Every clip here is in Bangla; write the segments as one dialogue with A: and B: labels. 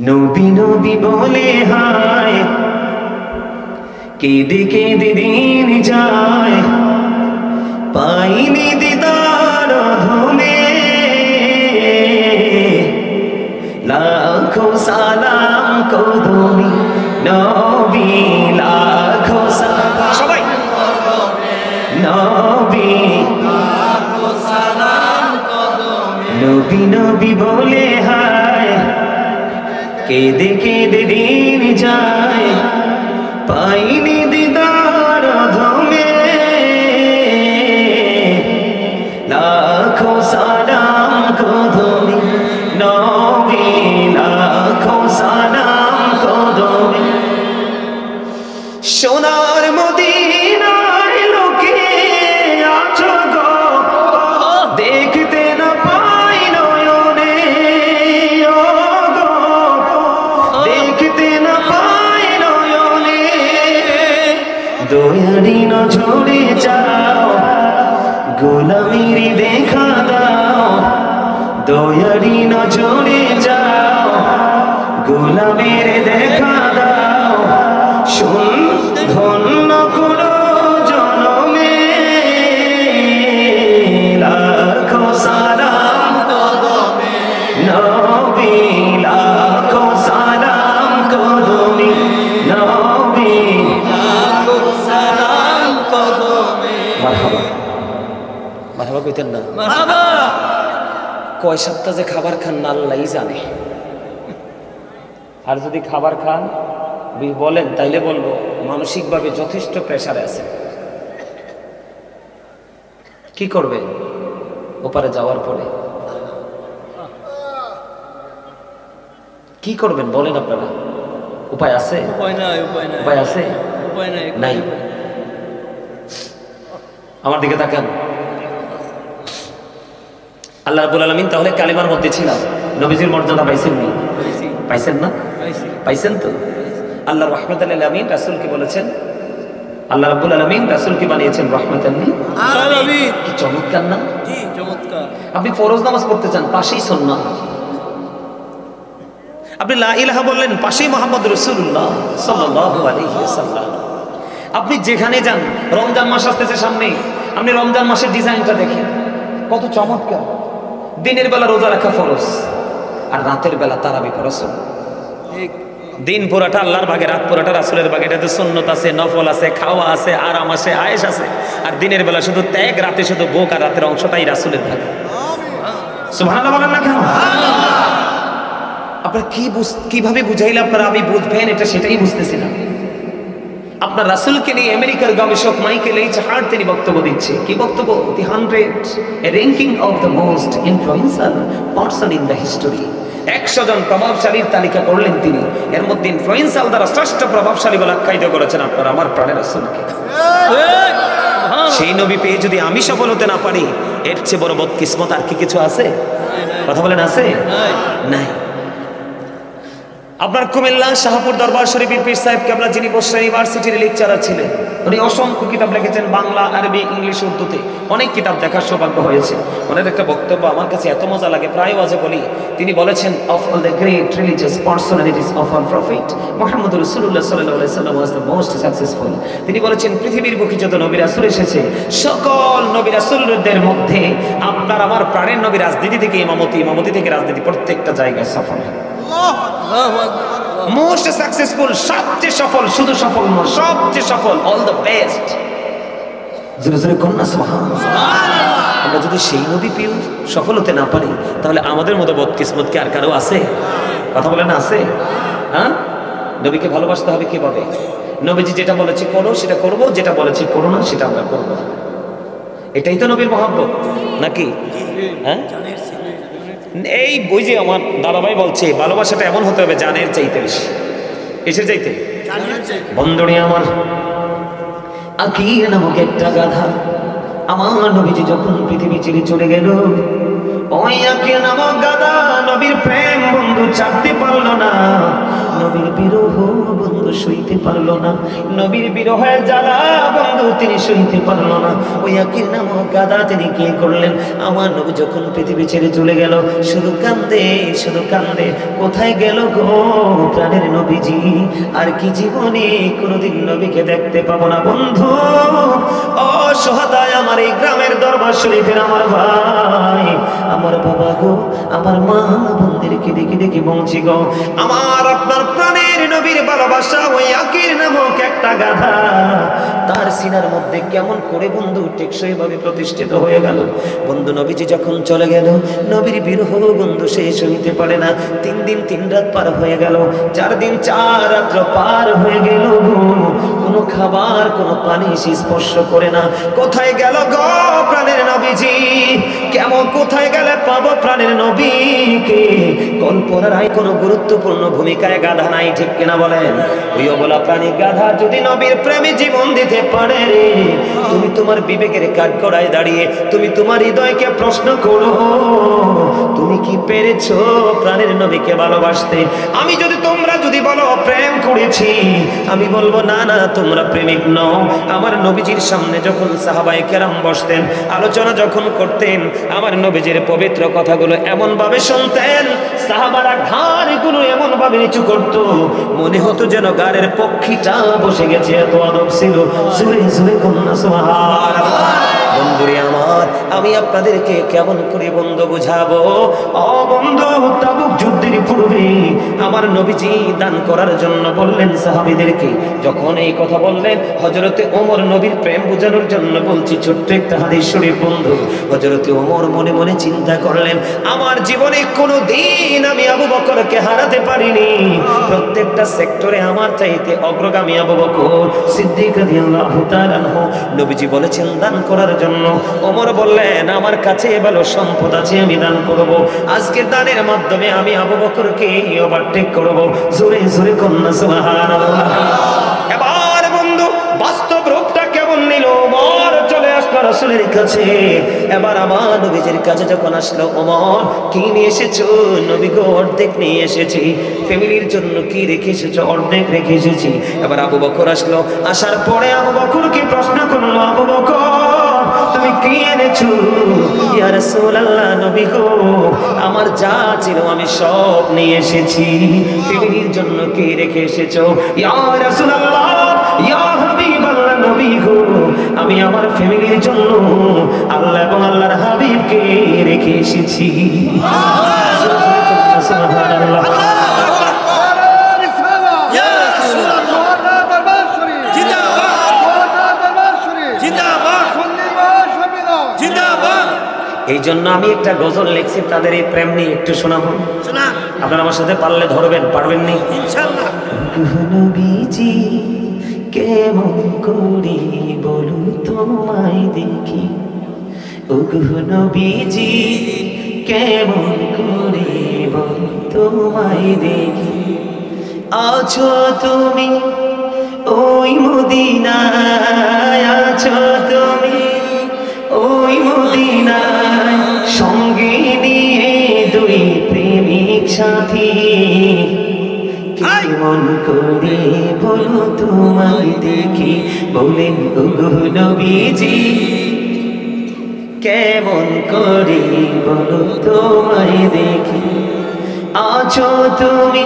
A: নবী নবী বলে হায় কেঁদে কেঁদে দিন যায়, পাইনি দিদার ধনে লাখো সালাম কদমি নবী, লাখো সালাম সবাই নবী, লাখো সালাম কদমি নবী নবী বলে হায় কেঁদে কেঁদে দিন যায়, পাইনি দিদার ধনে লাখো সালাম কদমি নবী, লাখো সালাম কদমি। সোনার মদিনায় লোকে আছো গো, দেখতে না পাই নয়নে ও গো, দেখতে না পাই নয়নে, দয়ারি নজরে যাও গোলামির দেখা দাও, দয়ারি নজরে যাও গোলামের দেখা দাও, শুন ধন্য করো জনমে লাখো সালাম কদমে নবী, লাখো সালাম কদমে নবী, লাখো সালাম কদমে। মারহাবা মারহাবা কইতেন না? মারহাবা। কয় সপ্তাহ যে খাবার খান না আল্লাহই জানে। আর যদি খাবার খান বলেন তাইলে বলবো মানসিকভাবে যথেষ্ট প্রেসারে আছে। কি করবে ওপারে যাওয়ার পরে? কি করবেন বলেন আপনারা? উপায় আছে? উপায় নাই, উপায় নাই। উপায় আছে? উপায় নাই, নাই। আমার দিকে তাকান। আল্লাহ রাব্বুল আলামিন তাহলে কালিমার মধ্যে ছিলাম, নবীজির মর্যাদা পাইছেন নি? পাইছেন না? পাইছেন তো। আল্লাহ রাহমাতুল লিল আলামিন রাসূলকে বলেছেন, আল্লাহ রাব্বুল আলামিন রাসূলকে বানিয়েছেন রাহমাতাল লিল আলামিন। কি চমৎকার না? জি চমৎকার। আপনি ফরজ নামাজ পড়তে চান, পাশেই সুন্নাহ। আপনি লা ইলাহা বললেন, পাশেই মুহাম্মদ রাসূলুল্লাহ সাল্লাল্লাহু আলাইহি ওয়াসাল্লাম। আপনি যেখানে যান, রমজান মাস আসতেছে সামনে, আপনি রমজান মাসের ডিজাইনটা দেখেন কত চমৎকার। দিনের বেলা রোজা রাখা ফরজ, আর রাতের বেলা তারাবি পড়া সুন্নাত। দিন পুরাটা আল্লাহর ভাগে, রাত পুরাটা রাসূলের ভাগে। এটাতে সুন্নাত আছে, নফল আছে, খাওয়া আছে, আরাম আছে, আয়েশ আছে। আর দিনের বেলা শুধু ত্যাগ, রাতে শুধু ভোগ, আর রাতের অংশটাই রাসূলের ভাগে। সুবহানাল্লাহ বলেন না কেন? আপনারা কিভাবে বুঝাইলে আপনারা আমি বুঝবেন এটা সেটাই বুঝতেছি না। আপনার রাসূলকে নিয়ে আমেরিকার গবেষক মাইকেল এইচ হার্ট তিনি বক্তব্য দিচ্ছে। কি বক্তব্য? দি 100 ranking of the most influential person in the history. 100 জন প্রভাবশালীর তালিকা করলেন তিনি। এর মধ্যে ইনফ্লুয়েন্সিয়াল দ্বারা শ্রেষ্ঠ প্রভাবশালী বলে আখ্যায়িত করেছেন আপনার আমার প্রাণের রাসূলকে। সেই নবী পেয়ে যদি আমি সফল হতে না পারি, এর চেয়ে বড় বদকিসমত আর কি কিছু আছে? কথা বলেন আছে? নাই। আপনার কুমিল্লা শাহপুর দরবার শরীফের পীর সাহেব কেবলা, যিনি বসরা ইউনিভার্সিটির লেকচারার ছিলেন, উনি অসংখ্য কিতাব লিখেছেন বাংলা, আরবি, ইংলিশ, উর্দুতে। অনেক কিতাব দেখার সৌভাগ্য হয়েছে। ওনার একটা বক্তব্য আমার কাছে এত মজা লাগে, প্রায় ওয়াজে বলি। তিনি বলেছেন, of all the great religious personalities of our prophet Muhammad রাসূলুল্লাহ সাল্লাল্লাহু আলাইহি ওয়াসাল্লাম ওয়াজ দ্য মোস্ট সাকসেসফুল। তিনি বলেছেন, পৃথিবীর বুকে যত নবী রাসূল এসেছে, সকল নবী রাসূলদের মধ্যে আপনার আমার প্রাণের নবী রাজনীতি থেকে ইমামতি, ইমামতি থেকে রাজনীতি, প্রত্যেকটা জায়গায় সফল। মোস্ট সাকসেসফুল, সবচেয়ে সফল, শুধু সফল নয়, সবচেয়ে সফল, অল দ্য বেস্ট। জোরে জোরে কন্যা সুবহানাল্লাহ। আমরা যদি সেই নবী পেয়ে সফল হতে না পারি, তাহলে আমাদের মতো বদকিসমত কি আর কারো আছে? কথা বলেন আছে? হ্যাঁ, নবীকে ভালোবাসতে হবে কিভাবে? নবীজি যেটা বলেছে করো সেটা করব, যেটা বলেছে করো না সেটা আমরা করব না। এটাই তো নবীর মহব্বত নাকি? হ্যাঁ, এই বই যে আমার দাদাভাই বলছে, ভালোবাসাটা এমন হতে হবে জানের চাইতে বেশি, এসে চাইতে। বন্ধুরে আমার, আকির নামক একটা গাধা আমার নবীজি যখন পৃথিবী ছেড়ে চলে গেল, ওই আকির নামক গাধা নবীর প্রেম বন্ধু চাপতে পারলো না। নবীর বিরহ বন্ধু সইতে পারলো না, নবীর বিরহের জ্বালা বন্ধু তিনি সইতে পারলো না। ওই আকির নামক গাধা তিনি কি করলেন, আমার নবী যখন পৃথিবী ছেড়ে চলে গেল শুধু কান্দে শুধু কান্দে। কোথায় গেল গো প্রাণের নবীজি, আর কি জীবনে কোনোদিন নবীকে দেখতে পাবো না। বন্ধু অসহায় আমার এই গ্রামের দরবার শরীফের আমার ভাই, আমার বাবা গো, আমার মা বোনদেরকে ডেকে ডেকে বলছি গো, আমার আপনার প্রাণের নবীর ভালোবাসা ওই আকির নামক একটা গাধা তার সিনার মধ্যে কেমন করে বন্ধু টেকসই ভাবে প্রতিষ্ঠিত হয়ে গেল। বন্ধু নবীজি যখন চলে গেল, নবীর বিরহ বন্ধু শেষ হইতে পারে না। 3 দিন 3 রাত পার হয়ে গেল, 4 দিন 4 রাত পার হয়ে গেল, কোনো খাবার কোনো পানি সে স্পর্শ করে না। কোথায় গেল গো প্রাণের নবীজি, কেমন কোথায় গেলে পাবো প্রাণের নবীকে? কল্পনায় কোনো গুরুত্বপূর্ণ ভূমিকায় গাধা নাই, ঠিক কিনা বলেন? ওই অবলা প্রাণী গাধা যদি নবীর প্রেমে জীবন দিতে পারে রে, তুমি তোমার বিবেকের কাঠগড়ায় দাঁড়িয়ে তুমি তোমার হৃদয়কে প্রশ্ন করো, তুমি কি পেরেছো প্রাণের নবীকে ভালোবাসতে? আমি যদি তোমরা যদি বলো প্রেম করেছি, আমি বলবো না না তোমরা প্রেমিক নও। আমার নবীজির সামনে যখন সাহাবায়ে কেরাম বসতেন, আলোচনা যখন করতেন, আমার নবীজির পবিত্র কথাগুলো এমন ভাবে শুনতেন, সাহাবারা ঘাড়গুলো এমন ভাবে নিচু করত, মনে হতো যেন গাড়ের পক্ষীটা বসে গেছে, এত আদব ছিল। জোরে জোরে কন্যা সুবহানাল্লাহ। বন্ধুরে আমার, আমি আপনাদেরকে কেমন করে বন্ধু বুঝাবো? ও বন্ধু, তাবুক যুদ্ধের পূর্বে আমার নবীজি দান করার জন্য বললেন সাহাবীদেরকে। যখন এই কথা বললেন, হযরতে ওমর নবীর প্রেম বোঝানোর জন্য বলছি ছোট্ট একটা হাদিস শরীফ বন্ধু। হযরতে ওমর মনে মনে চিন্তা করলেন, আমার জীবনে কোনো দিন আমি আবু বকরকে হারাতে পারিনি। প্রত্যেকটা সেক্টরে আমার চাইতে অগ্রগামী আবু বকর সিদ্দিক রাদিয়াল্লাহু তাআলা আনহু। নবীজি বলেছেন দান করার জন্য। ওমর বললেন, আমার কাছে ভালো সম্পদ আছে, আমি দান করব। আজকে দানের মাধ্যমে আমি আবু বকরকে ওভারটেক করব। জোরে জোরে কন্যা সুবহানাল্লাহ। এবার বন্ধু বাস্তব রূপটা কেমন নিল? ওমর চলে আসলো রাসূলের কাছে। এবার আমার নবীজির কাছে যখন আসলো, ওমর কি নিয়ে এসেছো? নবী গো অর্ধেক নিয়ে এসেছি। ফ্যামিলির জন্য কি রেখে এসেছো? অর্ধেক রেখে এসেছি। এবার আবু বকর আসলো, আসার পরে আবু বকরকে প্রশ্ন করলো, আবু বকর তুমি কি এনেছো? ইয়া রাসূলুল্লাহ, নবী গো আমার যা ছিল আমি সব নিয়ে এসেছি। ফ্যামিলির জন্য কি রেখে এসেছো? ইয়া রাসূলুল্লাহ, ইয়া হাবিবাল্লাহ, নবী গো আমি আমার ফ্যামিলির জন্য আল্লাহ এবং আল্লাহর হাবিবকে রেখে এসেছি। সুবহানাল্লাহ। এই জন্য আমি একটা গজল লিখছি তাদের এই প্রেম নিয়ে, একটু শোনাবো। আপনারা আমার সাথে পারলে ধরবেন, পারবেন নি ইনশাআল্লাহ। নবীজি কেমন করি বলু তোমায় দেখি, ওগো নবীজি কেমন করি বলু তোমায় দেখি। আছো তুমি ওই মদিনায়, আছো তুমি ওই মদিনায়, সঙ্গে নিয়ে দুই প্রেমিক সাথী। কেমন করে বলো তোমায় দেখি, বলেন ওগো নবীজি কেমন করে বলো তোমায় দেখি। আছো তুমি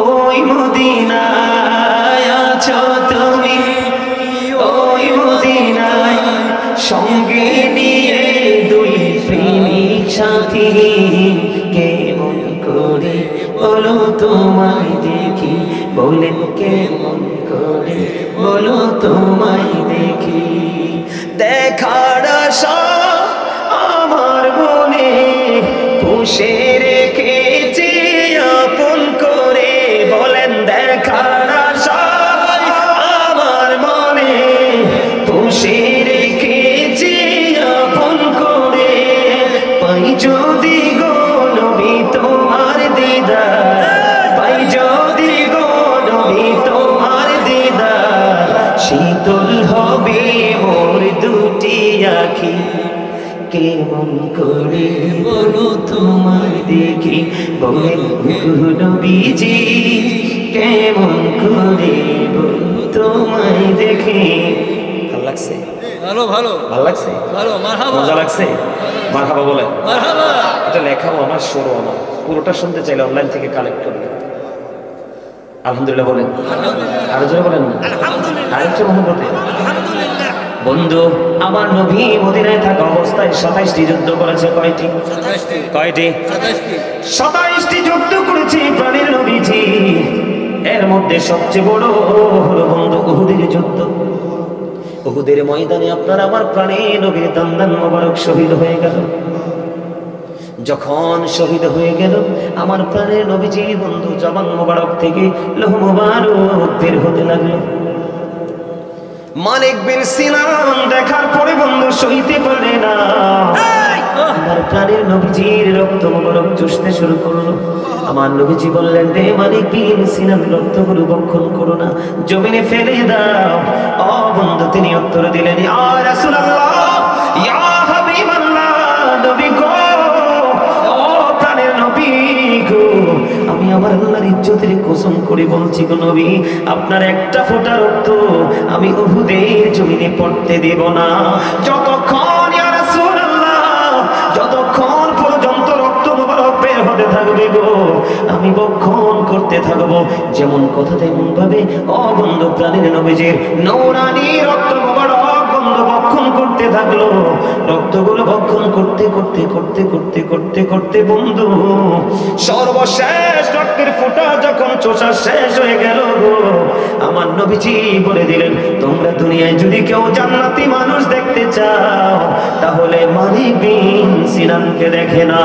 A: ওই মদিনায়, আছো তুমি ওই মদিনায়, সঙ্গে নিয়ে দুই প্রেমিক সাথী। কেমন করে বলো তোমায় দেখি, বলেন কেমন করে বলো তোমায় দেখি। দেখার আশা আমার মনে পুষে রেখেছি আপন করে, বলেন দেখার আশা আমার মনে পুষে রেখেছি আপন করে। পাই যদি গো নবী তোমার দিদার, পাই যদি গো নবী তোমার দিদার, শীতল হবে মোর দুটি আখি। কেমন করে বলো তোমায় দেখি, বলেন নবীজি কেমন করে তোমায় দেখে। ভালো লাগছে?
B: ভালো ভালো
A: ভালো লাগছে?
B: ভালো মারহাবা
A: মজা লাগছে? মারহাবা বলেন।
B: মারহাবা।
A: এটা লেখাও আমার, সুরও আমার। পুরোটা শুনতে চাইলে অনলাইন থেকে কালেক্ট করবে। আলহামদুলিল্লাহ বলেন। আরো জোরে বলেন না। আরেকটা মহব্বতে বন্ধু, আমার নবী মদিনায় থাকা অবস্থায় 27টি যুদ্ধ করেছে। কয়টি? 27টি। 27টি যুদ্ধ করেছে প্রাণের নবীজি। এর মধ্যে সবচেয়ে বড় হলো বন্ধু উহুদের যুদ্ধ। উহুদের ময়দানে আপনার আমার প্রাণের নবীর দান্দান মোবারক শহীদ হয়ে গেল। যখন শহীদ হয়ে গেল আমার প্রাণের নবীজি বন্ধু, জবান মোবারক থেকে লৌহ মোবারক বের হতে লাগলো। মালিক বিন সিনান দেখার পরে বন্ধু সইতে পারে না, আমার প্রাণের নবীজির রক্ত মোবারক চুষতে শুরু করলো। আমার নবীজি বললেন, রে মালিক বিন সিনান, রক্তগুলো বক্ষণ করো না, জমিনে ফেলে দাও। ও বন্ধু, তিনি উত্তর দিলেন, ইয়া রাসূলুল্লাহ, ইয়া হাবিবাল্লাহ, নবী গো, ও প্রাণের নবী গো, আমি আমার আল্লাহর ইজ্জতের কসম করে বলছি গো নবী, আপনার একটা ফোঁটা রক্ত আমি উহুদের জমিনে পড়তে দেব না। যতক্ষণ ইয়া রাসূলুল্লাহ, যতক্ষণ পর্যন্ত রক্ত মোবারক বের হতে থাকবে গো, আমি বক্ষণ করতে থাকবো। যেমন কথা তেমন ভাবে ও বন্ধু প্রাণের নবীজির নূরানি রক্ত মোবারক বন্ধু বক্ষণ করতে থাকলো। রক্তগুলো বক্ষণ করতে করতে করতে করতে করতে করতে বন্ধু সর্বশেষ রক্তের ফোঁটা যখন চোষা শেষ হয়ে গেল গো, আমার নবীজি বলে দিলেন, তোমরা দুনিয়ায় যদি কেউ জান্নাতি মানুষ দেখতে চাও তাহলে মালিক বিন সিনানকে দেখে না।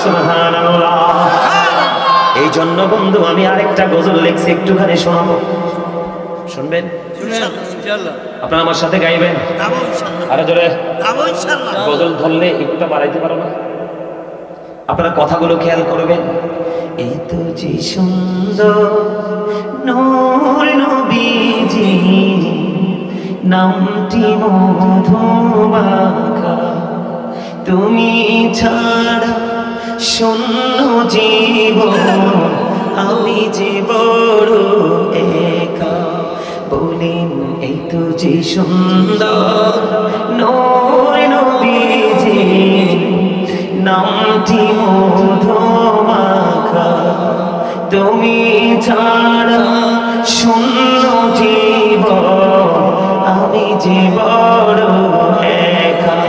A: সুবহানাল্লাহ। এই জন্য বন্ধু আমি আরেকটা গজল লিখছি, একটুখানি শোনাবো, শুনবেন? আপনারা আমার সাথে গাইবেন? আরো জোরে। গজল ধরলে একটু বাড়াইতে পারো না? আপনারা কথাগুলো খেয়াল করবেন। এই তো যে সুন্দর নূর নবীজি, নামটি মধুমাখা, তুমি ছাড়া শূন্য জীবন, আমি যে বড় একা। বলেন এই তো যে সুন্দর নূর নবীজি, নামটি মধুমাখা, তুমি ছাড়া শূন্য জীবন, আমি যে বড় একা।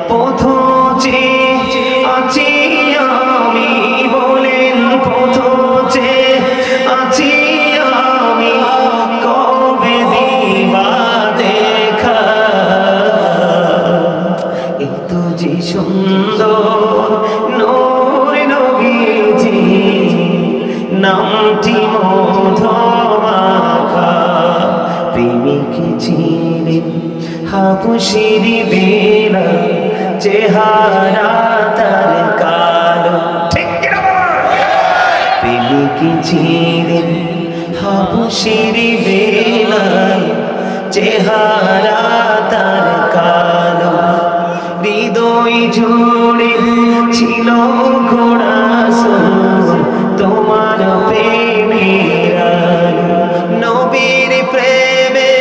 A: পথে আছি আমি, বলেন পথে আছি আমি, কবে দিবা দেখা। এই তো যে সুন্দর নূর নবীজি, নামটি মধুমাখা, প্রেমিক ছিলেন হাবশীর বেলা, চেহারা তার কালো। ঠিক কিনা বলেন? প্রেমিক ছিলেন হাবশীর বেলা, চেহারা তার কালো, হৃদয় জুড়ে ছিল ঘোড়াসুর তোমার প্রেমের আলো। নবীর প্রেমে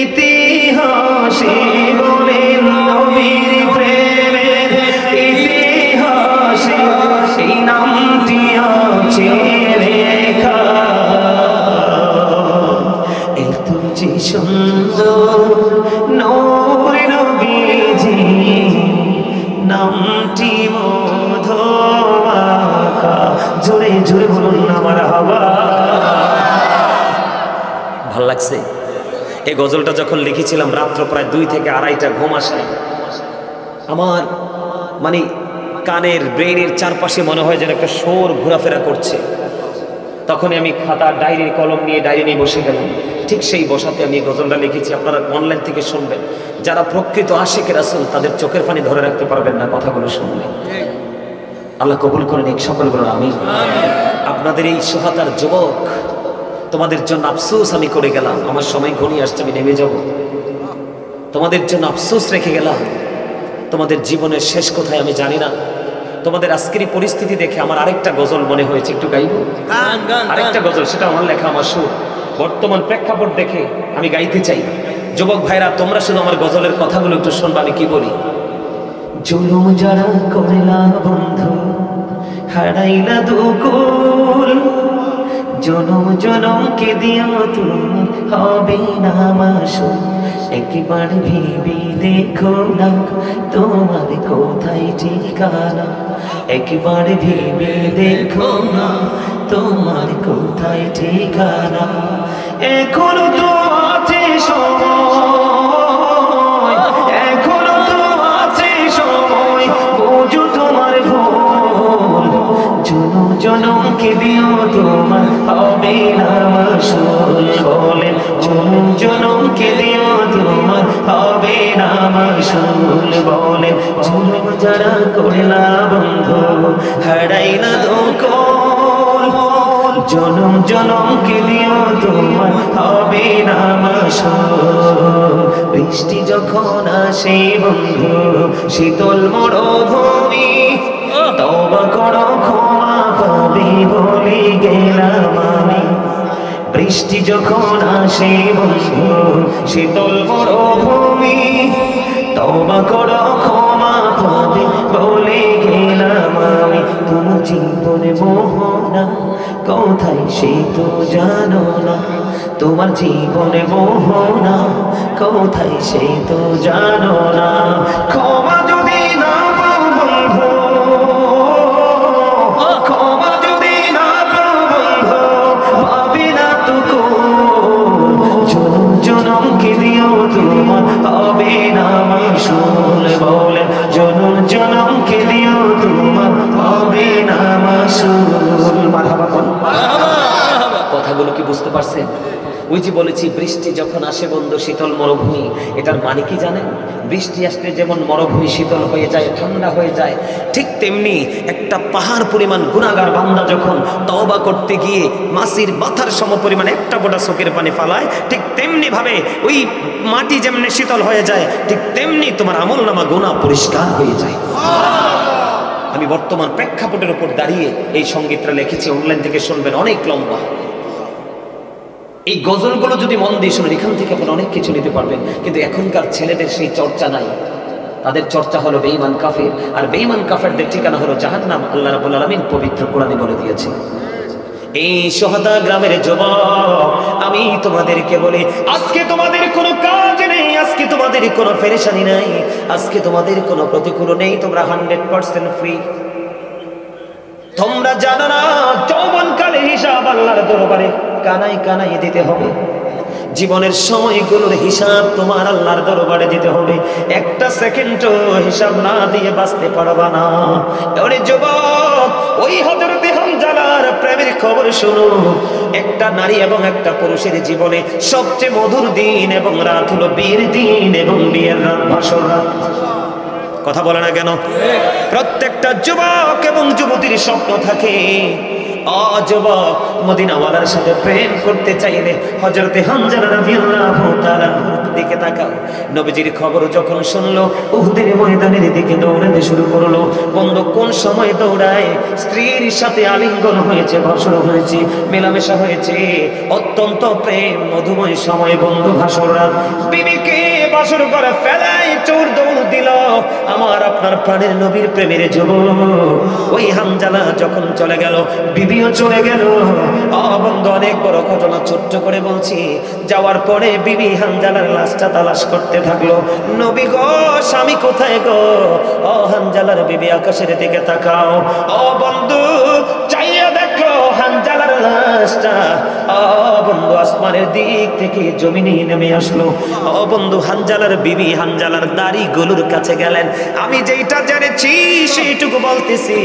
A: ইতিহাসে বলেন, নবীর প্রেমের ইতিহাসে এই নামটি আছে লেখা। এত যে সুন্দর নূর নবীজি, নামটি মধুমাখা। জোরে জোরে বলুন না মারহাবা। ভাল লাগছে? এই গজলটা যখন লিখেছিলাম রাত্র প্রায় 2 থেকে 2:30 ঘুম আসে আমার, মানে কানের ব্রেনের চারপাশে মনে হয় যেন একটা শোর ঘোরাফেরা করছে। তখনই আমি খাতা ডায়েরির কলম নিয়ে ডায়েরি নিয়ে বসে গেলাম। ঠিক সেই বসাতে আমি গজলটা লিখেছি। আপনারা অনলাইন থেকে শুনবেন। যারা প্রকৃত আশিক রাসূল তাদের চোখের পানি ধরে রাখতে পারবেন না কথাগুলো শুনলে। আল্লাহ কবুল করেন এই সকলগুলো। আমি আপনাদের এই সোহাতার যুবক, তোমাদের জন্য আফসোস আমি করে গেলাম। আমার সময় ঘনিয়ে আসছে, আমি নেমে যাব। তোমাদের জন্য আফসোস রেখে গেলাম। তোমাদের জীবনের শেষ কোথায় আমি জানি না। তোমাদের আজকের পরিস্থিতি দেখে আমার আরেকটা গজল মনে হয়েছে, একটু গাইব। আরেকটা গজল, সেটা আমার লেখা, আমার সুর। বর্তমান প্রেক্ষাপট দেখে আমি গাইতে চাই। যুবক ভাইরা, তোমরা শুধু আমার গজলের কথাগুলো একটু শুনবা আমি কি বলি। জুলুম যারা করলা বন্ধু, হারাইলা দুকুল, জনম জনমকে দিও তুমি হবে না মাসুল। একবার ভেবে দেখো না তোমার কোথায় ঠিকানা, একবার ভেবে দেখো না তোমার কোথায় ঠিকানা। এখনো তো আছে সময়, এখনো তো আছে সময়, বুঝো তোমার ভুল। জনম জনমকে দিও তোমার হবে না মাসুল। বলেন জনম জনমকে দিও তোমার হবে না মাসুল। বলেন জনম যারা করলা বন্ধু, হারাইলা দুকুল, জনম জনমকে দিও তোমার হবে না মাসুল। বৃষ্টি যখন আসে বন্ধু শীতল মরুভূমি, তওবা করো ক্ষমা পাবে বলে গেলাম আমি। বৃষ্টি যখন আসে বন্ধু শীতল মরুভূমি, তওবা করো ক্ষমা পাবে বলে গেলাম আমি। তোমার জীবনে মোহনা কোথায় সে তো জানো না, তোমার জীবনে মোহনা কোথায় সে তো জানো না। ক্ষমা যদি না পাও বন্ধু, ক্ষমা যদি না পাও বন্ধু, পাবে না তো জনম জনমকে দিও তোমার হবে না মাসুল। বলে জনম জনমকে দিও তোমার হবে না মাসুল। মারহাবা কোন কথাগুলো কি বুঝতে পারছেন? ওই যে বলেছি বৃষ্টি যখন আসে বন্ধু শীতল মরুভূমি, এটার মানে কি জানেন? বৃষ্টি আসলে যেমন মরুভূমি শীতল হয়ে যায়, ঠান্ডা হয়ে যায়, ঠিক তেমনি একটা পাহাড় পরিমাণ গুনাহগার বান্দা যখন তওবা করতে গিয়ে মাছির মাথার সমপরিমাণ একটা ফোঁটা চোখের পানি ফালায়, ঠিক তেমনি ভাবে ওই মাটি যেমনি শীতল হয়ে যায়, ঠিক তেমনি তোমার আমলনামা গুনাহ পরিষ্কার হয়ে যায়। আমি বর্তমান প্রেক্ষাপটের উপর দাঁড়িয়ে এই সঙ্গীতটা লিখেছি, অনলাইন থেকে শুনবেন, অনেক লম্বা। এই গজলগুলো যদি মন দিয়ে শুনেন, এখান থেকে আপনি অনেক কিছু নিতে পারবেন। কিন্তু এখনকার ছেলেদের সেই চর্চা নাই, তাদের চর্চা হলো বেঈমান কাফের, আর বেঈমান কাফেরদের ঠিকানা হলো জাহান্নাম। আল্লাহ রাব্বুল আলামিন পবিত্র কোরআনে বলে দিয়েছে। এই সোহাদা গ্রামের যুবক, আমি তোমাদেরকে বলি, আজকে তোমাদের কোনো কাজ নেই, আজকে তোমাদের কোনো পেরেশানি নাই, আজকে তোমাদের কোনো প্রতিকূল নেই, তোমরা 100% ফ্রি। তোমরা জানো না যৌবনকালে হিসাব আল্লাহর দরবারে কানাই কানাই দিতে হবে। জীবনের সময়গুলোর হিসাব তোমার আল্লাহর দরবারে দিতে হবে। একটা সেকেন্ডও হিসাব না দিয়ে বাঁচতে পারবা না। ওরে যুবক, ওই হযরতে হামজালার প্রেমের খবর শোনো। একটা নারী এবং একটা পুরুষের জীবনে সবচেয়ে মধুর দিন এবং রাত হলো বিয়ের দিন এবং বিয়ের রাত ভাসর রাত। কথা বলে না কেন? প্রত্যেকটা যুবক এবং যুবতীর স্বপ্ন থাকে, যুবক মদিনাওয়ালার সাথে প্রেম করতে চাইলে হযরতে হামজালা রাদিয়াল্লাহু তাআলার দিকে তাকাও। নবীজির খবর যখন শুনলো, উহুদের ময়দানের দিকে দৌড়াতে শুরু করলো। বন্ধু কোন সময় দৌড়ায়? স্ত্রীর সাথে আলিঙ্গন হয়েছে, ভাষণ হয়েছে, মেলামেশা হয়েছে, অত্যন্ত প্রেম মধুময় সময় বন্ধু ভাষণ রাত। বিবিকে বাসর করে ফেলাই চোর দৌড় দিল আমার আপনার প্রাণের নবীর প্রেমের যুবক। ওই হামজালা যখন চলে গেল, বিবিও চলে গেল। বন্ধু অনেক বড় ঘটনা, ছোট্ট করে বলছি। যাওয়ার পরে বিবি হামজালার লাশটা তালাশ করতে থাকলো। নবী গো, স্বামী কোথায় গো? হামজালার বিবি আকাশের দিকে তাকাও। বন্ধু চাইয়া দেখো হামজালার লাশটা। বন্ধু আসমানের দিক থেকে জমিনে নেমে আসলো। বন্ধু হামজালার বিবি হামজালার দাড়িগুলোর কাছে গেলেন। আমি যেটা জেনেছি সেইটুকু বলতেছি।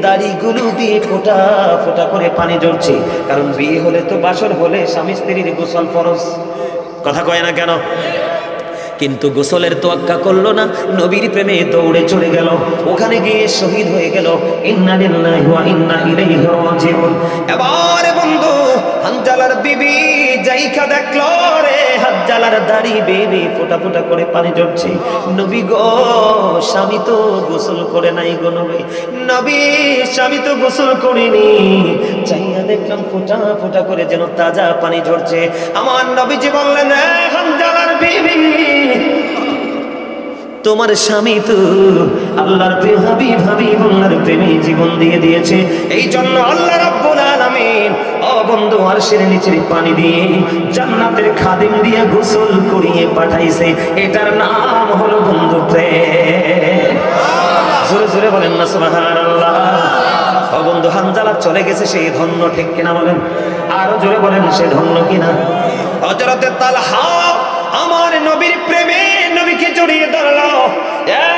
A: দাড়িগুলো দিয়ে ফোঁটা ফোঁটা করে পানি ঝরছে, কারণ বিয়ে হলে তো বাসর হলে স্বামী স্ত্রীর গোসল ফরজ। কথা কয় না কেন? কিন্তু গোসলের তোয়াক্কা করলো না, নবীর প্রেমে দৌড়ে চলে গেল। ওখানে গিয়ে শহীদ হয়ে গেল। ইন্না লিল্লাহি ওয়া ইন্না ইলাইহি রাজিউন। এবারে বন্ধু হামজালার বিবি যাইকা দেখলো রে হানজালার দাড়ি বেবে ফোঁটা ফোঁটা করে পানি ঝরছে। নবী গো, স্বামী তো গোসল করে নাই গো নবী, নবী স্বামী তো গোসল করেনি। চাইয়া দেখলাম ফোঁটা ফোঁটা করে যেন তাজা পানি ঝরছে। আমার নবীজি বললেন, হানজালার বিবি, তোমার স্বামী তো আল্লাহর প্রিয় হাবিব, হাবিবুল্লাহর প্রেমে জীবন দিয়ে দিয়েছে। এই জন্য আল্লাহ রাব্বুল আলামিন ও বন্ধু আরশের নিচের পানি দিয়ে জান্নাতের খাদিম দিয়ে গোসল করিয়ে পাঠাইছে। এটার নাম হলো বন্ধু প্রেম। জোরে জোরে বলেন না সুবহানাল্লাহ। ও বন্ধু, হানজালা চলে গেছে, সেই ধন্য, ঠিক কিনা বলেন? আরো জোরে বলেন, সে ধন্য কিনা? হযরতে তালহা আমার নবীর প্রেমে নবীকে জড়িয়ে ধরলো।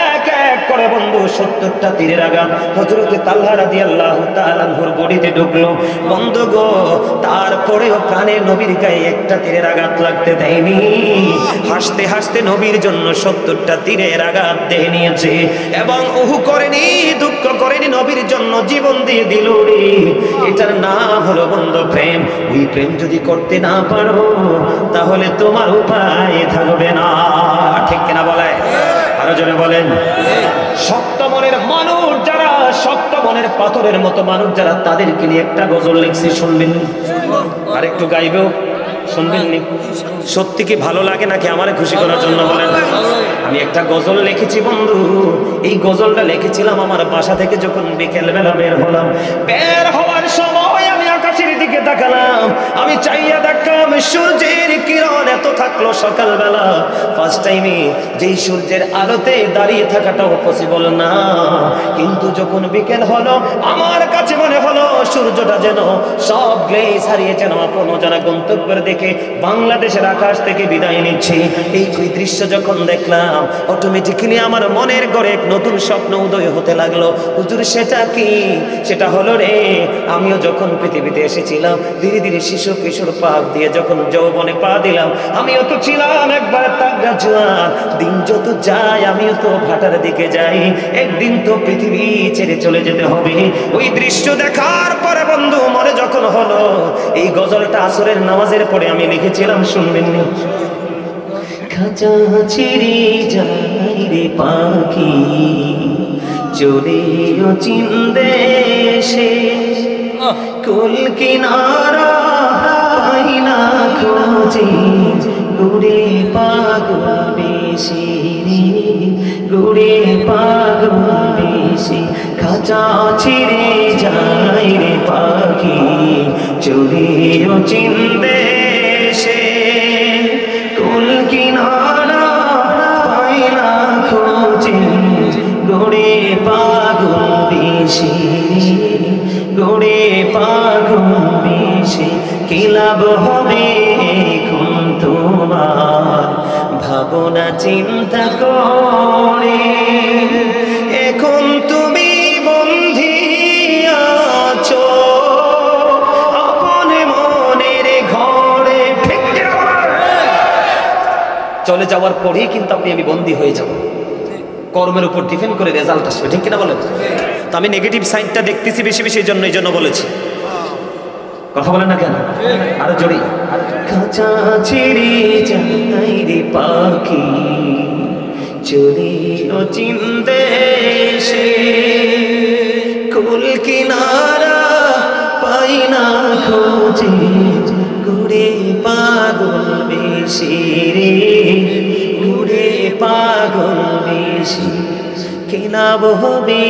A: এক এক করে বন্ধু 70টা তীরের আঘাত হযরতে তালহা রাদিয়াল্লাহু তাআলা আনহুর বডিতে ঢুকলো। বন্ধু গো, তারপরেও প্রাণে নবীর গায়ে একটা তীরের আঘাত লাগতে দেয়নি। হাসতে হাসতে নবীর জন্য 70টা তীরের আঘাত দিয়ে নিয়েছে এবং উহু করেনি, দুঃখ করেনি, নবীর জন্য জীবন দিয়ে দিল রে। এটার নাম হলো বন্ধু প্রেম। ওই প্রেম যদি করতে না পারো তাহলে তোমার উপায় থাকবে না, ঠিক কিনা বলে? আরো জোরে বলেন। শক্ত মনের মানুষ যারা, শক্ত মনের পাথরের মতো মানুষ যারা, তাদেরকে নিয়ে একটা গজল লিখছি, শুনবেন? আর একটু গাইবেও, শুনবেন? সত্যি কি ভালো লাগে নাকি আমারে খুশি করার জন্য বলেন? আমি একটা গজল লিখেছি বন্ধু। এই গজলটা লিখেছিলাম আমার বাসা থেকে যখন বিকেল বেলা বের হলাম। বের হওয়ার সময় আমি আকাশের দিকে তাকালাম, আমি চাইয়া দেখলাম সূর্যের কিরণ এত থাকলো সকালবেলা। ফার্স্ট টাইমে যেই সূর্যের আলোতে দাঁড়িয়ে থাকাটাও পসিবল না, কিন্তু যখন বিকেল হলো আমার কাছে মনে হলো সূর্যটা যেন সব গ্লেজ হারিয়ে যেন আপন যারা গন্তব্যের দিকে বাংলাদেশের আকাশ থেকে বিদায় নিচ্ছে। এই দৃশ্য যখন দেখলাম অটোমেটিক্যালি আমার মনের ঘরে এক নতুন স্বপ্ন উদয় হতে লাগলো। হুজুর সেটা কি? সেটা হলো রে, আমিও যখন পৃথিবীতে এসেছিলাম ধীরে ধীরে শিশু কিশোর পাক দিয়ে যখন যৌবনে পা দিলাম, আমিও তো ছিলাম একবার তাগড়া জোয়ান। দিন যত যায় আমিও তো ভাটার দিকে যাই, একদিন তো পৃথিবী ছেড়ে চলে যেতে হবে। ওই দৃশ্য দেখার পরে বন্ধু মনে যখন হলো, এই গজলটা আসরের নামাজের পরে আমি লিখেছিলাম, শুনবেন? খাঁচা ছেড়ে যাই রে পাখি, চলে অচিন দেশে, কুল কিনারা পাই না খোঁজে, গুড়ে পাগল বেশি রে, গুড়ে পাগল বেশি। খাঁচা ছেড়ে যাই রে পাখি, চলে অচিন দেশে, কুল কিনারা পাই না খোঁজে, গুড়ে পাগল বেশি, গুড়ে পাগল বেশি। কি লাভ হবে এখন তোমার ভাবনা চিন্তা করে, এখন তুমি বন্ধি আছো আপন মনের ঘরে। চলে যাওয়ার পরেই কিন্তু আমি বন্দী হয়ে যাব, কর্মের উপর ডিপেন্ড করে রেজাল্ট আসবে, ঠিক কিনা বলেন? তো আমি নেগেটিভ সাইডটা দেখতেছি বেশি বেশি, এই জন্য বলেছি। কথা বলেন না কেন? আরো জোরে। খাঁচা ছেড়ে যাই রে পাখি, চলে অচিন দেশে, কুল কিনারা পাই না খোঁজে, গুড়ে পাগল বেশি রে, গুড়ে পাগল বেশি। কি লাভ হবে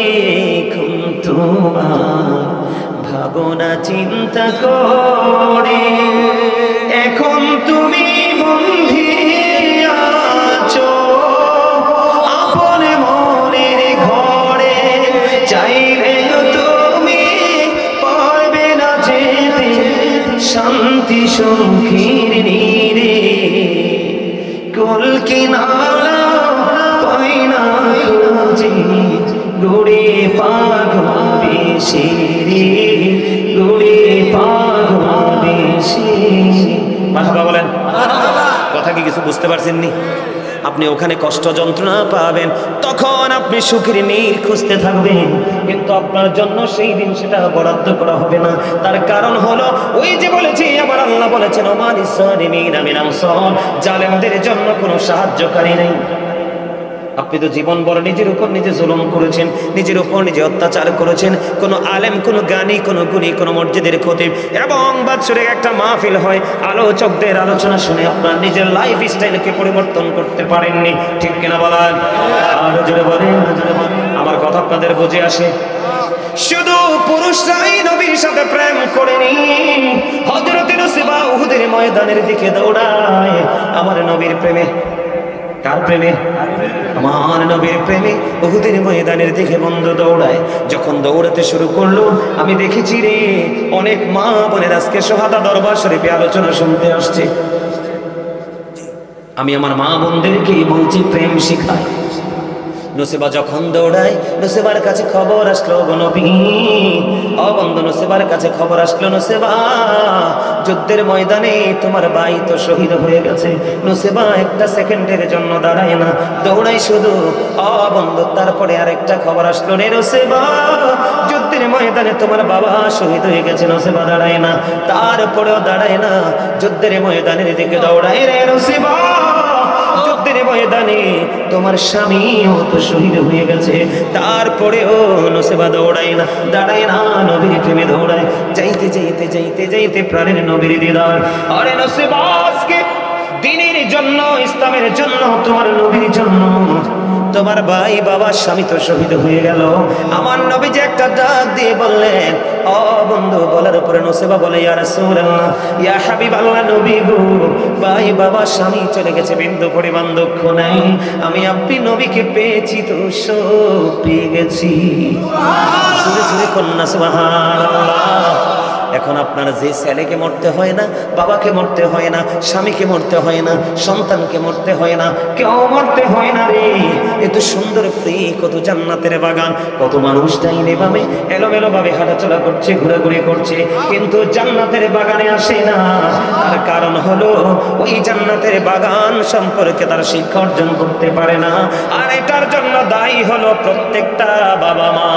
A: এখন তোমার ভাবনা চিন্তা করে, এখন তুমি বন্ধি আছো আপন মনের ঘরে, চাইলে তুমি পারবে না যেতে শান্তি সুখের নীড়ে, কুল কিনারা পাই না খোঁজে, গুড়ে পাগল বেশি রে, গুড়ে পাগল বেশি। মারহাবা বলেন। কথা কি কিছু বুঝতে পারছেন নি? আপনি ওখানে কষ্ট যন্ত্রণা পাবেন, তখন আপনি সুখের নীড় খুঁজতে থাকবেন, কিন্তু আপনার জন্য সেই দিন সেটা বরাদ্দ করা হবে না। তার কারণ হলো ওই যে বলেছি, আবার আল্লাহ বলেছেন ওমালিস সালিমিনা মিন আনসার, জালেমদের জন্য কোনো সাহায্যকারী নেই। আপনি তো জীবন বড় নিজের উপর নিজে জুলুম করেছেন, নিজের উপর নিজে অত্যাচার করেছেন। কোনো আলেম, কোনো জ্ঞানী, কোনো গুণী, কোনো মসজিদের খতিব এবং বাৎসরিক একটা মাহফিল হয়, আলোচকদের আলোচনা শুনে আপনার নিজের লাইফ স্টাইলকে পরিবর্তন করতে পারেননি, ঠিক কিনা বলেন? আরো জোরে বলেন। আমার কথা আপনাদের বুঝে আসে? শুধু পুরুষরাই নবীর সাথে প্রেম করেনি, হযরত নসিবা উহুদের ময়দানের দিকে দৌড়ায় আমার নবীর প্রেমে। কার প্রেমে? আমার নবীর প্রেমে উহুদের ময়দানের দিকে বন্ধু দৌড়ায়। যখন দৌড়াতে শুরু করলো, আমি দেখেছি রে অনেক মা বোনের আজকে সোহাদা দরবার শরীফে আলোচনা শুনতে আসছে। আমি আমার মা বোনদেরকে বলছি প্রেম শিখায়। নসিবা যখন দৌড়ায়, নসিবার কাছে খবর আসলো গো নবী, ও বন্ধু নসিবার কাছে খবর আসলো, নসিবা যুদ্ধের ময়দানে তোমার ভাই তো শহীদ হয়ে গেছে। নসিবা একটা সেকেন্ডের জন্য দাঁড়ায় না, দৌড়াই শুধু। ও বন্ধু তারপরে আরেকটা খবর আসলো রে নসিবা, যুদ্ধের ময়দানে তোমার বাবা শহীদ হয়ে গেছে। নসিবা দাঁড়ায় না, তারপরেও দাঁড়ায় না, যুদ্ধের ময়দানের দিকে দৌড়ায় রে নসিবা, যুদ্ধের ময়দানে তোমার স্বামীও তো শহীদ হয়ে গেছে। তারপরেও নসিবা দৌড়ায় না, দাঁড়ায় না, নবীর প্রেমে দৌড়ায়। যাইতে যাইতে যাইতে যাইতে প্রাণের নবীর দিদার। আরে নসিবা আজকে দ্বীনের জন্য, ইসলামের জন্য, তোমার নবীর জন্য তোমার ভাই বাবা স্বামী তো শহীদ হয়ে গেল। আমার নবী যে একটা ডাক দিয়ে বললেন, ও বন্ধু, বলার উপরে নসিবা বলে ইয়া রাসূলুল্লাহ, ইয়া হাবিবাল্লাহ, নবী গো, ভাই বাবা স্বামী চলে গেছে, বিন্দু পরিমাণ দুঃখ নাই, আমি আপনি নবীকে পেয়েছি তো সব পেয়ে গেছি। সুরে সুরে কন্যা সুবহানাল্লাহ। এখন আপনার যে ছেলেকে মরতে হয় না, বাবাকে মরতে হয় না, স্বামীকে মরতে হয় না, সন্তানকে মরতে হয় না, কেউ মরতে হয় না রে। এত সুন্দর ফ্রি, কত জান্নাতের বাগান, কত মানুষ ডাইনে বামে এলোমেলো ভাবে হাঁটাচলা করছে, ঘোরাঘুরি করছে, কিন্তু জান্নাতের বাগানে আসে না। তার কারণ হলো ওই জান্নাতের বাগান সম্পর্কে তার শিক্ষা অর্জন করতে পারে না। আর এটার জন্য দায়ী হলো প্রত্যেকটা বাবা মা।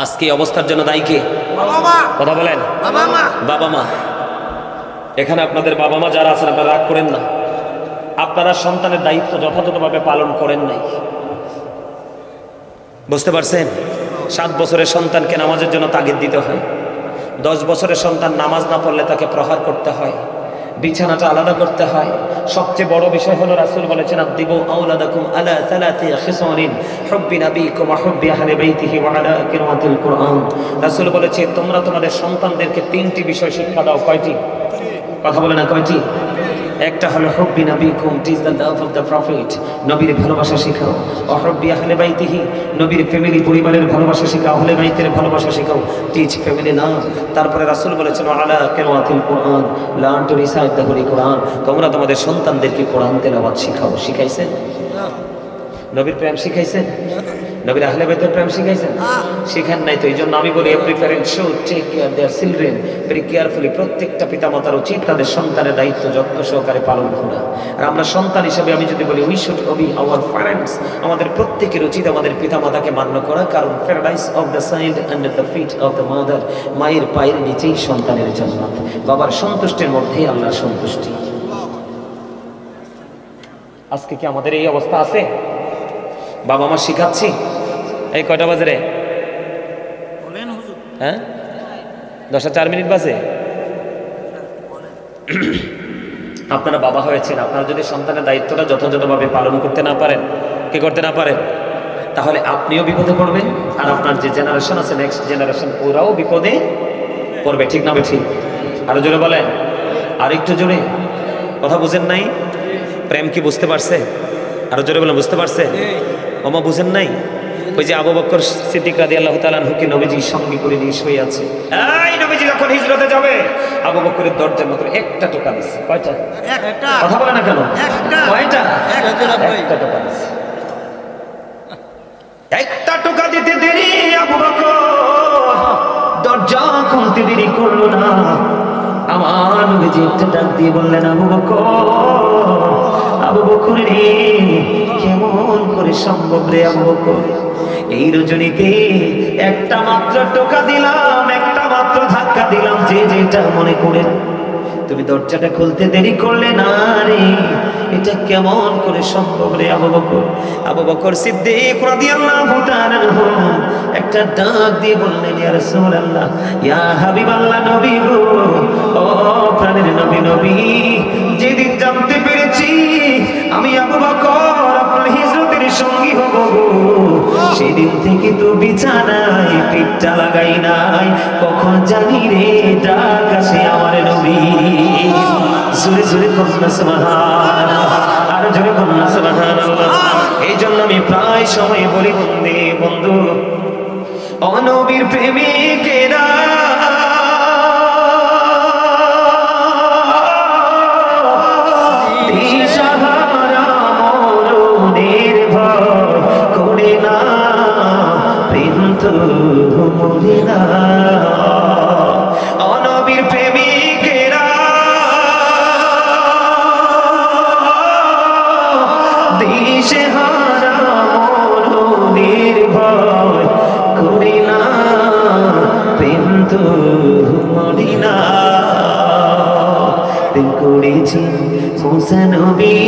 A: আজকে অবস্থার জন্য দায়ী কে? কথা বলেন। বাবা মা। এখানে আপনাদের বাবা মা যারা আছেন, আপনারা রাগ করেন না, আপনারা সন্তানের দায়িত্ব যথাযথভাবে পালন করেন নাই। বুঝতে পারছেন? 7 বছরের সন্তানকে নামাজের জন্য তাগিদ দিতে হয়, 10 বছরের সন্তান নামাজ না পড়লে তাকে প্রহার করতে হয়, বিছানাটা আলাদা করতে হয়। সবচেয়ে বড় বিষয় হলো রাসূল বলেছেন, আদিবু আওলাদাকুম আলা সালাতি খিসারিন হুব্বি নাবিকুম ওয়া হুব্বি আহলি বাইতিহি ওয়া আলা কিরামাতিল কুরআন। রাসূল বলেছে, তোমরা তোমাদের সন্তানদেরকে 3টি বিষয় শিক্ষা দাও। কয়টি? কথা বলে না, কয়টি? একটা হলো হুব্বি নাবিকুম, teach the love of the prophet, নবীর ভালোবাসা শেখাও। ওয়া হুব্বি আহলি বাইতিহি, নবীর ফ্যামিলি পরিবারের ভালোবাসা শেখাও, আহলে বাইতের ভালোবাসা শেখাও, টিচ ফ্যামিলি লাভ। তারপরে রাসূল বলেছেন, ওয়া আলা কিরামাতিল কুরআন, learn to recite the holy Quran, তোমরা তোমাদের সন্তানদেরকে কোরআন তেলাওয়াত শিখাও। শিখাইছেন? নবীর প্রেম শিখাইছেন? নবীর আহলে বাইতের প্রেম শিখাইছেন? শিখান নাই তো। এই জন্য আমি বলি, every parent should take care their children very carefully. প্রত্যেকটা পিতামাতার উচিত তাদের সন্তানের দায়িত্ব যত্ন সহকারে পালন করা। আর আমরা সন্তান হিসেবে আমি যদি বলি, we should obey our parents, আমাদের প্রত্যেকের উচিত আমাদের পিতামাতাকে মান্য করা। কারণ paradise of the side under the feet of the mother, মায়ের পায়ের নিচেই সন্তানের জান্নাত। বাবার সন্তুষ্টির মধ্যেই আল্লাহর সন্তুষ্টি। আজকে কি আমাদের এই অবস্থা আছে? বাবা মা শিখাচ্ছি। এই কয়টা বাজে রে? হ্যাঁ, 10:04 বাজে। আপনারা বাবা হয়েছেন, আপনারা যদি সন্তানের দায়িত্বটা যথাযথভাবে পালন করতে না পারেন, কি করতে না পারেন, তাহলে আপনিও বিপদে পড়বেন, আর আপনার যে জেনারেশন আছে, নেক্সট জেনারেশন, ওরাও বিপদে পড়বে। ঠিক না ঠিক? আরো জোরে বলেন, আর একটু জোরে। কথা বুঝেন নাই? প্রেম কি বুঝতে পারছে? আরো জোরে বলেন, বুঝতে পারছে? ওমা বুঝেন নাই? ওই যে আবু বকর সিদ্দিক রাদিয়াল্লাহু তাআলা আনহুকে নবীজির সঙ্গে করে নিয়ে শুয়ে আছে। এই নবীজি যখন হিজরতে যাবে, আবু বকরের দরজার মধ্যে একটা টোকা দিছে। কয়টা? একটা। কথা বলে না কেন? একটা। কয়টা? একটা টোকা দিছে। একটা টোকা দিতে দেরি আবু বকর দরজা খুলতে দেরি করলো না। আমার নবীজি একটা ডাক দিয়ে বললেন, আবু বকর আবু বকর রে, কেমন করে সম্ভব রে আবু বকর? এই রজনীতে একটা মাত্র টোকা দিলাম, একটা মাত্র ধাক্কা দিলাম, যে যেটা মনে করে তুমি দরজাটা খুলতে দেরি করলে না রে, এটা কেমন করে সম্ভব রে আবু বকর? আবু বকর সিদ্দিক রাদিয়াল্লাহু তাআলা একটা ডাক দিয়ে বললেন, ইয়া রাসূলুল্লাহ, ইয়া হাবিবাল্লাহ, নবী গো, ও প্রাণের নবী, নবী, যেদিন জানতে পেরেছি আমি আবু বকর আপনার হিজরতের সঙ্গী হব গো, সেদিন থেকে তো বিছানায় পিঠটা লাগাই নাই, কখন জানি রে ডাক আসে আমার নবী। জোরে জোরে কন্যা সুবহানাল্লাহ, আর জোরে কন্যা সুবহানাল্লাহ। এই জন্য আমি প্রায় সময় বলি, বন্ধু, অনবীর প্রেমিকেরা দিশাহারা মরণের ভয় করে না, প্রেম তো মরে না। অনবীর প্রেমিকেরা দিশাহারা মরণের ভয় করে না, প্রেম তো মরে না। প্রেম করেছি মুসা নবী,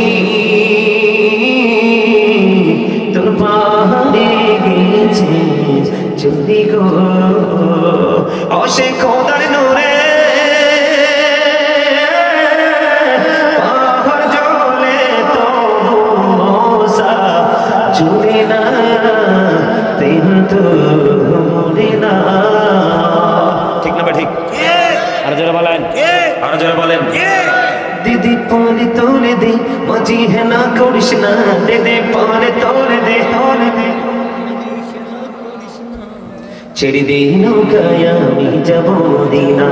A: তোর পাহাড়ে গেছে চলি গো, অসে খোদার নূরে পাহাড় জ্বলে তবু মুসা জ্বলে না, প্রেম তো মরে না। ঠিক না? ঠিক। আর যারা বলেন, আর যারা বলেন, দিদি পারে তোলে দে, মাঝি হে না করিস না, দিদি পারে তোলে দে, তোলে দে, ছেড়ে দে নৌকায় আমি যাব মদিনা,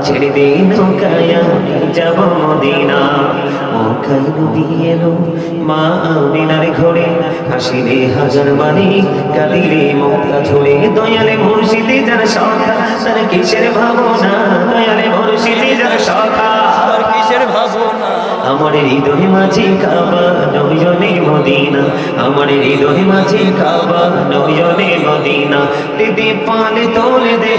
A: ছেড়ে দে নৌকায় আমি যাব মদিনা। মক্কায় নবী এলো মা আমিনার ঘরে, হাসিলে হাজার বাণী, কাঁদিলে মক্কা ঝরে, দয়ালে মুর্শিদে যার সখা, তার কিসের ভাবনা, দয়ালে মুর্শিদে যার সখা, তার কিসের ভাবনা। আমার হৃদয় মাঝে কাবা, নয়নে মদিনা, আমার হৃদয় মাঝে কাবা, নয়নে মদিনা। দিদি পালে তোলে দে,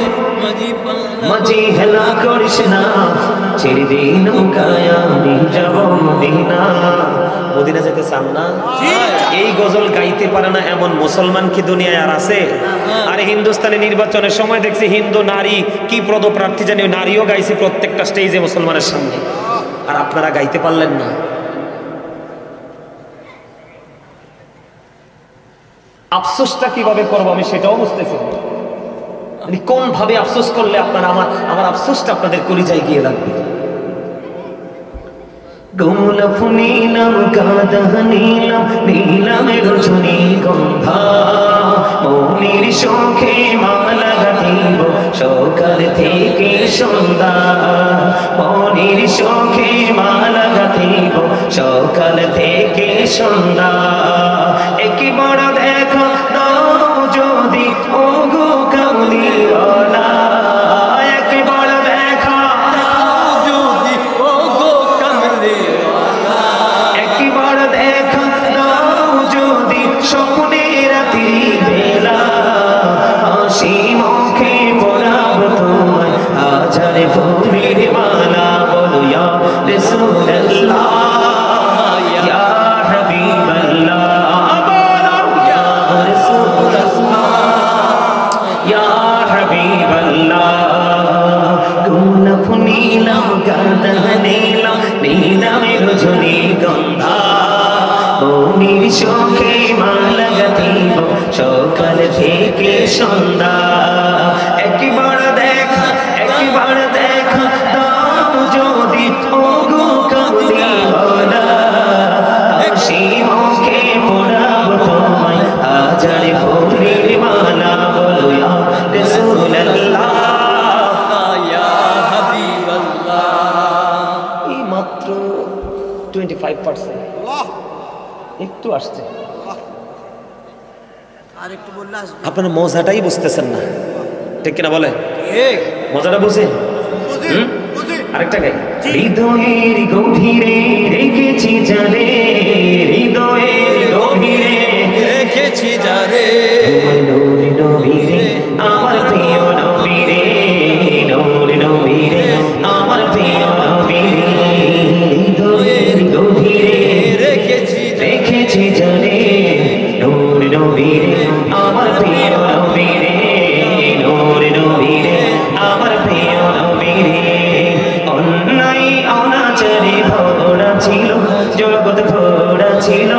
A: মাঝি হেলা করিস না, ছেড়ে দে নৌকায় আমি যাব মদিনা। মদিনা যেতে চান না? এই গজল গাইতে পারে না এমন মুসলমান কি দুনিয়ায় আর আছে? আরে হিন্দুস্তানি নির্বাচনের সময় দেখছি হিন্দু নারী কি পদপ্রার্থী জানি, নারীও গাইছে প্রত্যেকটা স্টেজে মুসলমানের সামনে, আর আপনারা গাইতে পারলেন না। আফসোসটা কিভাবে করবো আমি সেটাও বুঝতেছি, কোন ভাবে আফসোস করলে আপনারা আমার আফসোসটা আপনাদের কলিজায় গিয়ে লাগবে। গোলাপ নীলাম, গাঁদা নীলাম, নীলাম রজনী গন্ধা, মনির শোকে মালা গাঁথিব সকাল থেকে সন্ধ্যা, মনির শোকে মালা গাঁথিব সকাল থেকে সন্ধ্যা। একই বড় দেখো যদি ও গো কামলিওয়ালা, একই বড় দেখো যদি ও গো কামলিওয়ালা, একই বড় দেখো যদি স্বপ্নে রাতি বেলা, হাসি মুখে পড়াব তোমায় হাজার ফুলের মালা, বলো ইয়া রাসূলুল্লাহ, ইয়া হাবিবাল্লাহ, গোলাপ নীলাম, গাঁদা নীলাম, নীলাম রজনী গন্ধা, মনির শোকে মালা গাঁথিব সকাল থেকে সন্ধ্যা। একবার দেখা, একবার দেখা দাও যদি ও গো কামলিওয়ালা, হাসি মুখে পড়াব তোমায় হাজার ফুলের মালা, বলো ইয়া রাসূলুল্লাহ, ইয়া হাবিবাল্লাহ। এই মাত্র 25% একটু আসছে, আর একটু বললে আসবে। আপনারা মজাটাই বুঝতেছেন না, ঠিক কিনা বলে? মজাটা বুঝেন? আরেকটা গাই। হৃদয়ের গভীরে রেখেছি জানে, হৃদয়ের গভীরে
B: রেখেছি যারে,
A: নূরে নবীরে আমার প্রিয় নবীরে, নূরে নবীরে আমার প্রিয় নবীরে, হৃদয়ের গভীরে রেখেছি জানে, নূরে নবীরে আমার প্রিয় নবীরে, নূরে নবীরে আমার প্রিয় নবীরে। অন্যায় অনাচারে ভরা ছিল জগৎ, ভরা ছিল,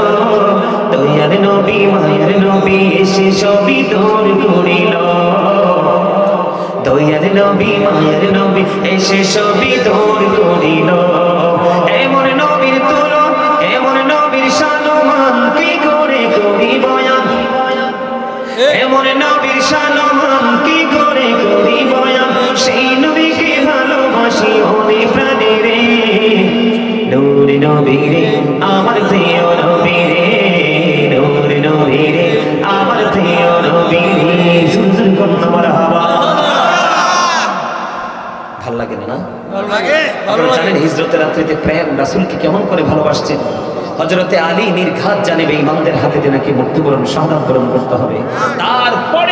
A: দয়ার নবী মায়ার নবী এসে সবই দূর করিল, দয়ার নবী মায়ার নবী এসে সবই দূর করিল। এমন নবীর তুলো, এমন নবীর সম্মান কি করে করি বয়ান, এমন নবীর সম্মান কি করে করি বয়ান, সেই নবীকে ভালোবাসি মনে প্রাণে রে, নূরে নবীরে আমার প্রিয় নবীরে, নূরে নবীরে আমার প্রিয় নবীরে। সুন্দর কন্যা মারহাবা। ভাল লাগে না?
B: ভালো লাগে, ভালো
A: আপনারা
B: লাগে।
A: জানেন হিজরতের রাত্রিতে প্রেম রাসূলকে কেমন করে ভালোবাসছেন। হযরতে আলী নির্ঘাত জানে ইমামদের হাতে নাকি মৃত্যুবরণ শাহাদাত বরণ করতে হবে, তারপরে